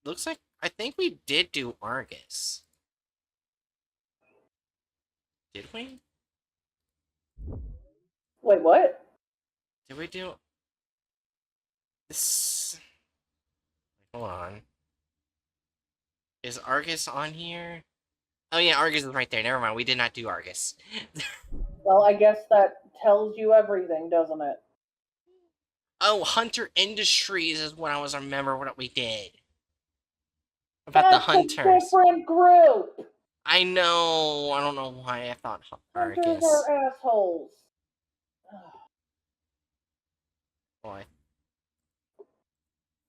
looks like I think we did do Argus. Did we? Wait, what? Did we do this? Hold on. Is Argus on here? Oh yeah, Argus is right there. Never mind. We did not do Argus. Well, I guess that tells you everything, doesn't it? Oh, Hunter Industries is what I was remember what we did. About the That's a hunters. different group! I know. I don't know why I thought Hunters Argus. are assholes. Oh, I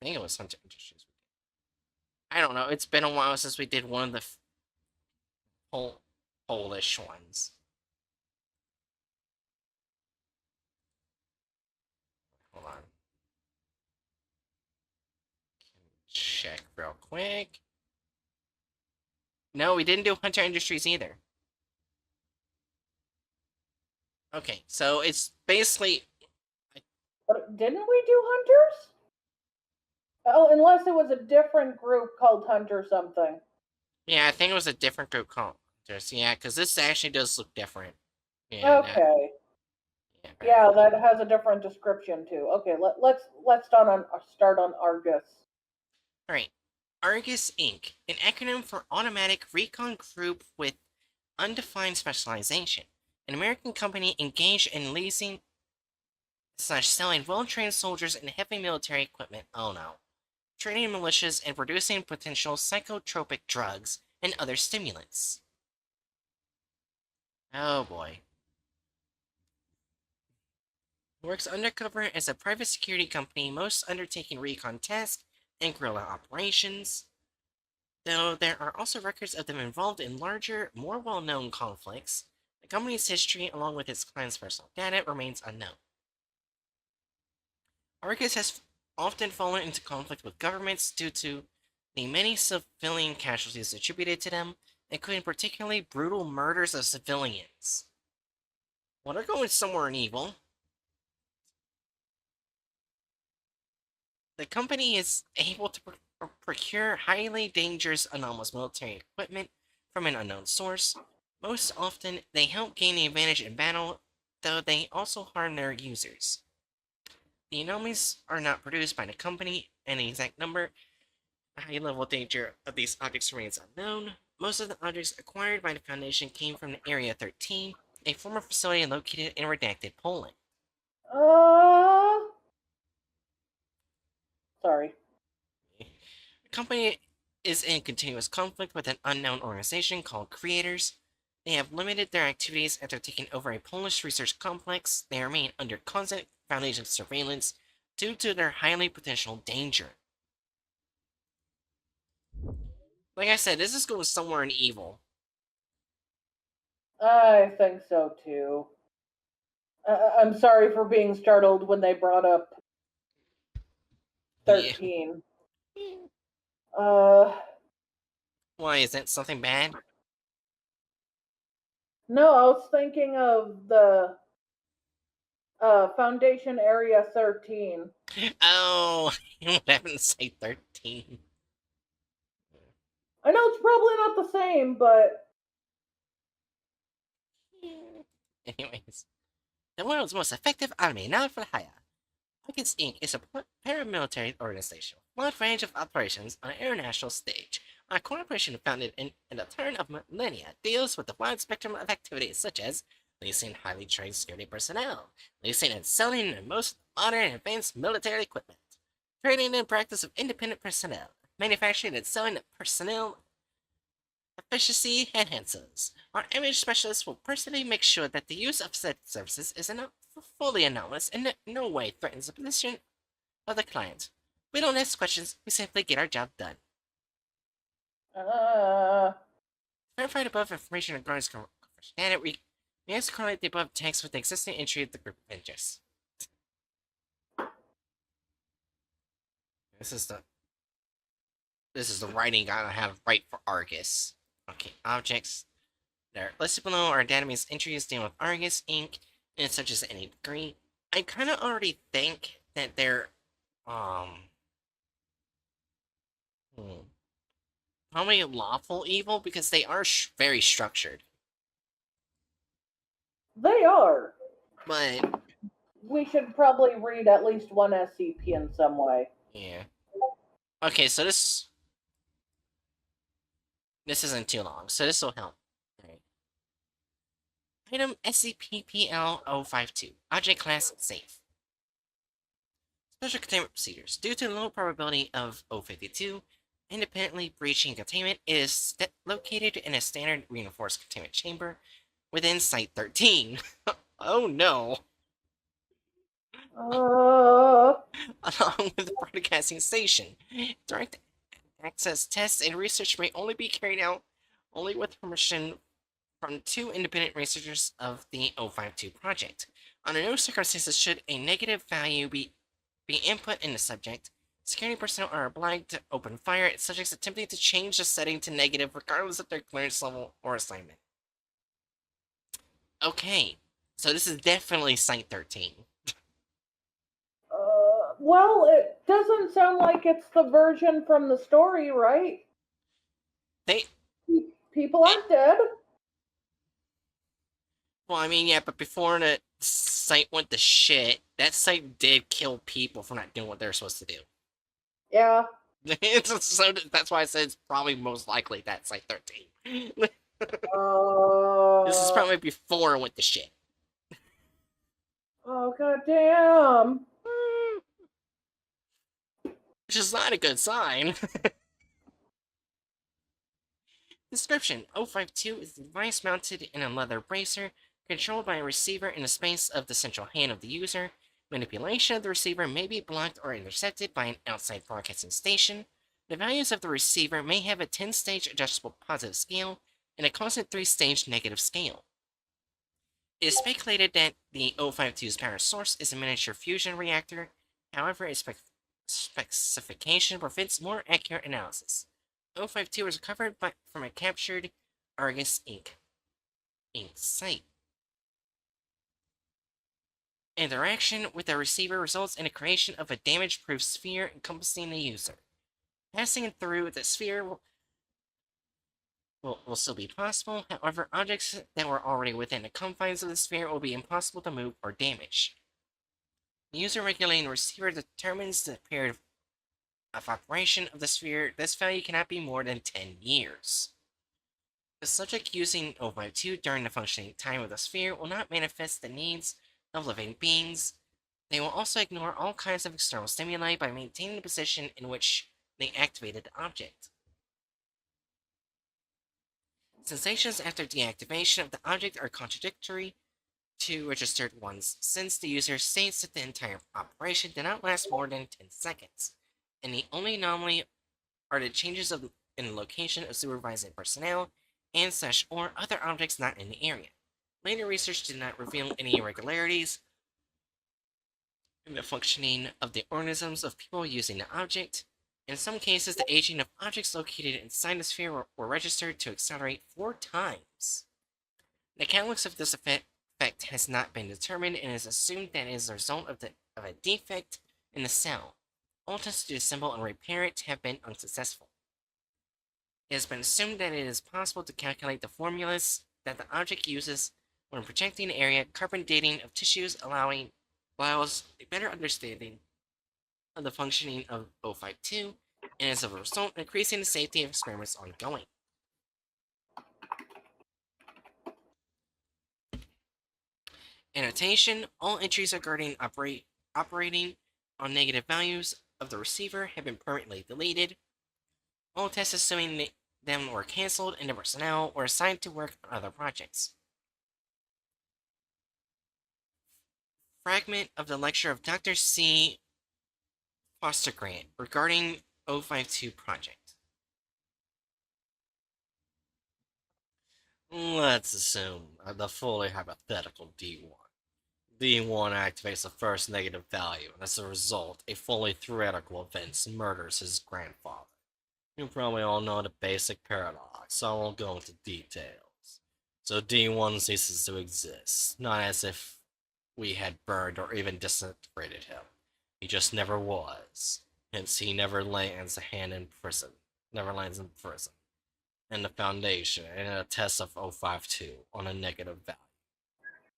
think it was Hunter Industries. I don't know. It's been a while since we did one of the Polish ones. Hold on. Check real quick. No, we didn't do Hunter Industries either. Okay, so it's basically... But didn't we do Hunters? Oh, unless it was a different group called Hunter something. Yeah, I think it was a different group called Hunters. Yeah, because this actually does look different. Yeah, Okay. yeah, Yeah, that has a different description too. Okay, let's start on Argus. Alright. Argus Inc., an acronym for Automatic Recon Group with Undefined Specialization, an American company engaged in leasing / selling well-trained soldiers and heavy military equipment. Oh no. Training militias and producing potential psychotropic drugs and other stimulants. Oh boy. Works undercover as a private security company, most undertaking recon tasks and guerrilla operations. Though there are also records of them involved in larger, more well-known conflicts, the company's history, along with its clients' personal data, remains unknown. Argus has often fallen into conflict with governments due to the many civilian casualties attributed to them, including particularly brutal murders of civilians. Well, they're going somewhere in evil. The company is able to procure highly dangerous anomalous military equipment from an unknown source. Most often, they help gain the advantage in battle, though they also harm their users. The anomalies are not produced by the company, and the exact number, high-level danger of these objects remains unknown. Most of the objects acquired by the Foundation came from the Area 13, a former facility located in redacted Poland. Sorry. The company is in continuous conflict with an unknown organization called Creators. They have limited their activities after taking over a Polish research complex. They remain under constant Foundation surveillance due to their highly potential danger. Like I said, this is going somewhere in evil. I think so too. I'm sorry for being startled when they brought up 13. Yeah. Why, is that something bad? No, I was thinking of the Foundation Area 13. Oh, what happened to say 13? I know it's probably not the same, but Anyways, the world's most effective army now for hire. Hawkins Inc. is a paramilitary organization with a wide range of operations on an international stage. Our corporation, founded in the turn of millennia, deals with a wide spectrum of activities such as leasing highly trained security personnel, leasing and selling the most modern and advanced military equipment, training and practice of independent personnel, manufacturing and selling of personnel efficiency enhances. Our image specialists will personally make sure that the use of said services is not fully anomalous and in no way threatens the position of the client. We don't ask questions, we simply get our job done. Verified above information regarding confidentiality, we ask to correlate the above text with the existing entry of the group of interests. This is the writing I have to write for Argus. Okay, objects. They're listed below are database entries dealing with Argus Inc. in such as any degree. I kind of already think that they're Probably lawful evil because they are very structured. They are. But We should probably read at least one SCP in some way. yeah. Okay, so this isn't too long, so this will help. Alright. Item SCP-PL-052. Object Class Safe. Special Containment Procedures. Due to the low probability of 052 independently breaching containment, it is located in a standard reinforced containment chamber within Site-13. Oh no! Uh, Along with the broadcasting station. Direct access tests and research may only be carried out only with permission from 2 independent researchers of the 052 project. Under no circumstances should a negative value be input in the subject. Security personnel are obliged to open fire at subjects attempting to change the setting to negative regardless of their clearance level or assignment. Okay, so this is definitely Site-13. well, it doesn't sound like it's the version from the story, right? They People aren't dead. Well, I mean, yeah, but before the site went to shit, that site did kill people for not doing what they're supposed to do. Yeah. So that's why I said it's probably most likely that Site-13. This is probably before it went to shit. Oh, goddamn. Which is not a good sign. Description: 052 is a device mounted in a leather bracer, controlled by a receiver in the space of the central hand of the user. Manipulation of the receiver may be blocked or intercepted by an outside broadcasting station. The values of the receiver may have a 10-stage adjustable positive scale and a constant 3-stage negative scale. It is speculated that the 052's power source is a miniature fusion reactor. However, its specification prevents more accurate analysis. 052 was recovered from a captured Argus Inc. site. Interaction with the receiver results in the creation of a damage-proof sphere encompassing the user. Passing through the sphere will still be possible, however, objects that were already within the confines of the sphere will be impossible to move or damage. The user regulating the receiver determines the period of operation of the sphere. This value cannot be more than 10 years. The subject using 052 during the functioning time of the sphere will not manifest the needs of living beings. They will also ignore all kinds of external stimuli by maintaining the position in which they activated the object. Sensations after deactivation of the object are contradictory to registered ones, since the user states that the entire operation did not last more than 10 seconds, and the only anomaly are the changes in the location of supervising personnel and/or other objects not in the area. Later research did not reveal any irregularities in the functioning of the organisms of people using the object. In some cases, the aging of objects located inside the sphere were registered to accelerate 4 times. The mechanics of this effect has not been determined and is assumed that it is the result of a defect in the cell. All tests to assemble and repair it have been unsuccessful. It has been assumed that it is possible to calculate the formulas that the object uses when projecting the area. Carbon dating of tissues allows a better understanding of the functioning of 052, and as a result, increasing the safety of experiments ongoing. Annotation: all entries regarding operating on negative values of the receiver have been permanently deleted. All tests assuming them were cancelled and the personnel were assigned to work on other projects. Fragment of the lecture of Dr. C. Foster Grant regarding 052 project. Let's assume the fully hypothetical D1. D1 activates the first negative value, and as a result, a fully theoretical event murders his grandfather. You probably all know the basic paradox, so I won't go into details. So D1 ceases to exist, not as if we had burned or even disintegrated him. He just never was. Hence, he never lands in prison. in the Foundation and a test of 052 on a negative value.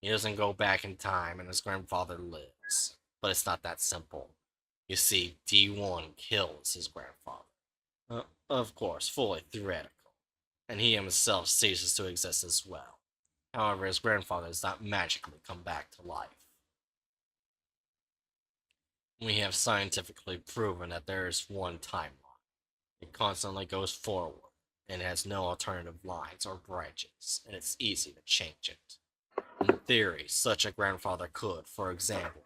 He doesn't go back in time and his grandfather lives. But it's not that simple. You see, D1 kills his grandfather. Of course, fully theoretical. And he himself ceases to exist as well. However, his grandfather does not magically come back to life. We have scientifically proven that there is one timeline. It constantly goes forward, and has no alternative lines or branches, and it's easy to change it. In theory, such a grandfather could, for example,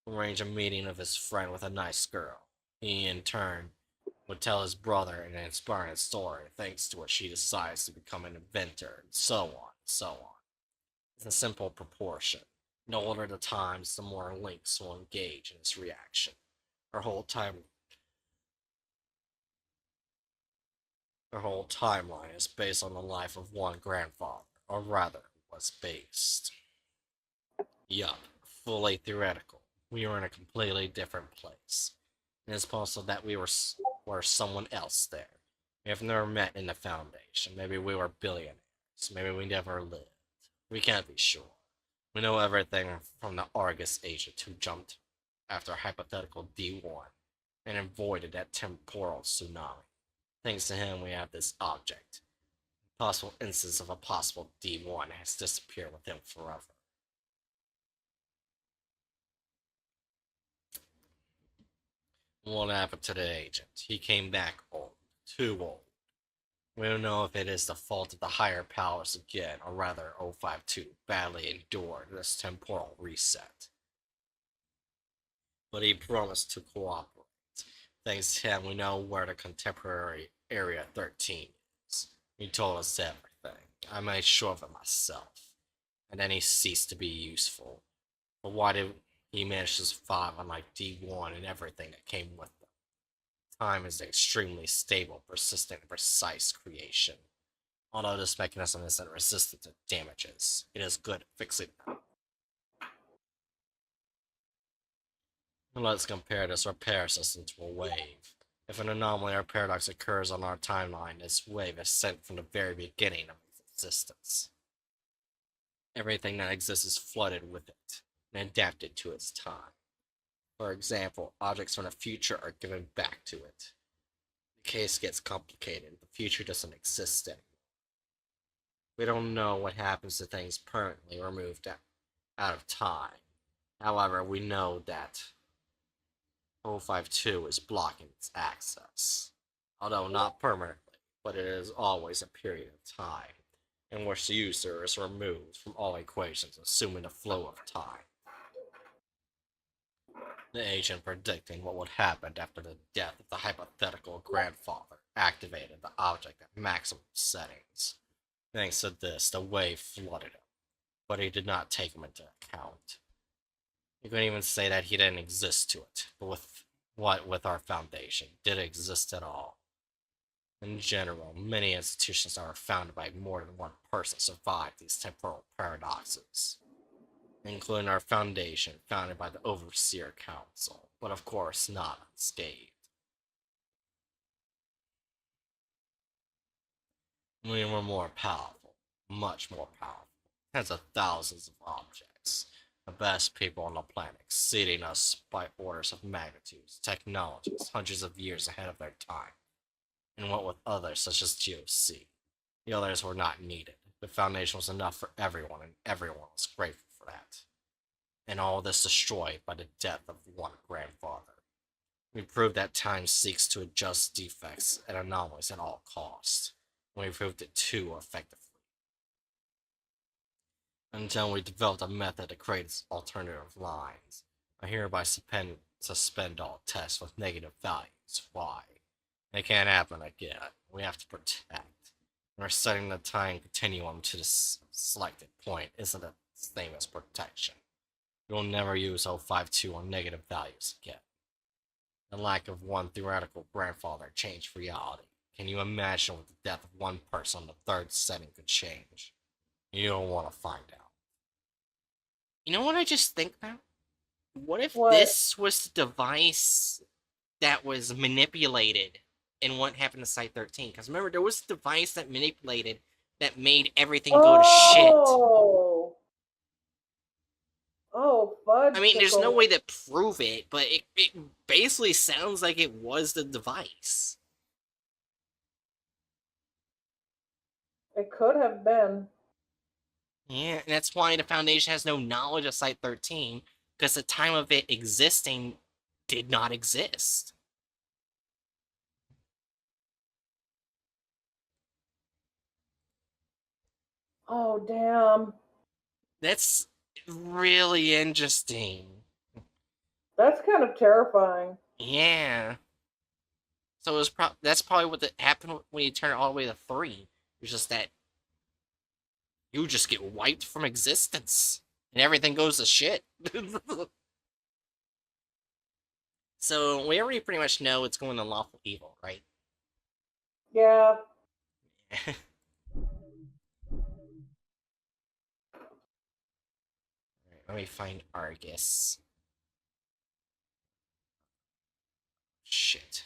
arrange a meeting of his friend with a nice girl. He, in turn, would tell his brother an inspiring story thanks to which she decides to become an inventor, and so on, and so on. It's a simple proportion. The older the times, the more Links will engage in its reaction. Her whole timeline is based on the life of one grandfather, or rather, was based. Yup, fully theoretical. We were in a completely different place. And it's possible that we were someone else there. We have never met in the Foundation. Maybe we were billionaires. Maybe we never lived. We can't be sure. We know everything from the Argus agent who jumped after hypothetical D1 and avoided that temporal tsunami. Thanks to him, we have this object. Possible instance of a possible D1 has disappeared with him forever. What happened to the agent? He came back old. Too old. We don't know if it is the fault of the higher powers again, or rather 052 badly endured this temporal reset. But he promised to cooperate. Thanks to him, we know where the contemporary Area 13 is. He told us everything. I made sure of it myself. And then he ceased to be useful. But why did he manage to survive unlike D1 and everything that came with them? Time is an extremely stable, persistent, and precise creation. Although this mechanism isn't resistant to damages, it is good at fixing them. Let's compare this repair system to a wave. If an anomaly or paradox occurs on our timeline, this wave is sent from the very beginning of its existence. Everything that exists is flooded with it, and adapted to its time. For example, objects from the future are given back to it. The case gets complicated. The future doesn't exist anymore. We don't know what happens to things permanently removed out of time. However, we know that 052 is blocking its access. Although not permanently, but it is always a period of time in which the user is removed from all equations, assuming the flow of time. The agent predicting what would happen after the death of the hypothetical grandfather activated the object at maximum settings. Thanks to this, the wave flooded him, but he did not take him into account. You couldn't even say that he didn't exist to it, but with our Foundation, did it exist at all? In general, many institutions that are founded by more than one person survive these temporal paradoxes, including our Foundation, founded by the Overseer Council, but of course not unscathed. We were more powerful, much more powerful, tens of thousands of objects, the best people on the planet, exceeding us by orders of magnitudes, technologies, hundreds of years ahead of their time. And what with others such as GOC, the others were not needed. The Foundation was enough for everyone, and everyone was grateful for that. And all this destroyed by the death of one grandfather. We proved that time seeks to adjust defects and anomalies at all costs. We proved it too effectively. Until we developed a method to create alternative lines. I hereby suspend all tests with negative values. Why? It can't happen again. We have to protect. We're setting the time continuum to the selected point isn't the same as protection. You'll never use 052 on negative values again. The lack of one theoretical grandfather changed reality. Can you imagine what the death of one person on the third setting could change? You don't want to find out. You know what I just think now? What if What? this was the device that was manipulated and what happened to Site-13. Because remember, there was a device that manipulated that made everything go to shit. Oh, fudge. I mean, there's no way to prove it, but it basically sounds like it was the device. It could have been. Yeah, and that's why the Foundation has no knowledge of Site-13, because the time of it existing did not exist. Oh, damn. That's really interesting. That's kind of terrifying. Yeah. So it was that's probably what happened when you turn it all the way to 3. It's just that you just get wiped from existence, and everything goes to shit. So we already pretty much know it's going to lawful evil, right? Yeah. Let me find Argus. Shit.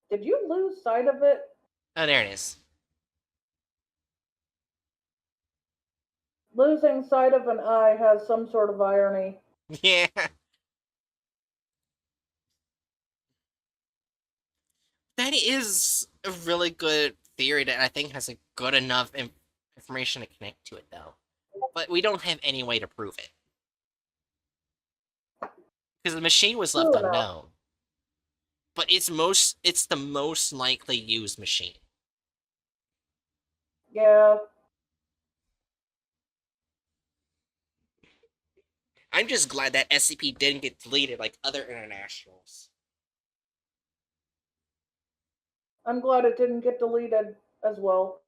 Did you lose sight of it? Oh, there it is. Losing sight of an eye has some sort of irony. Yeah. That is a really good theory that I think has a good enough information to connect to it, though. But we don't have any way to prove it. Because the machine was left unknown. But it's the most likely used machine. Yeah. I'm just glad that SCP didn't get deleted like other internationals. I'm glad it didn't get deleted as well.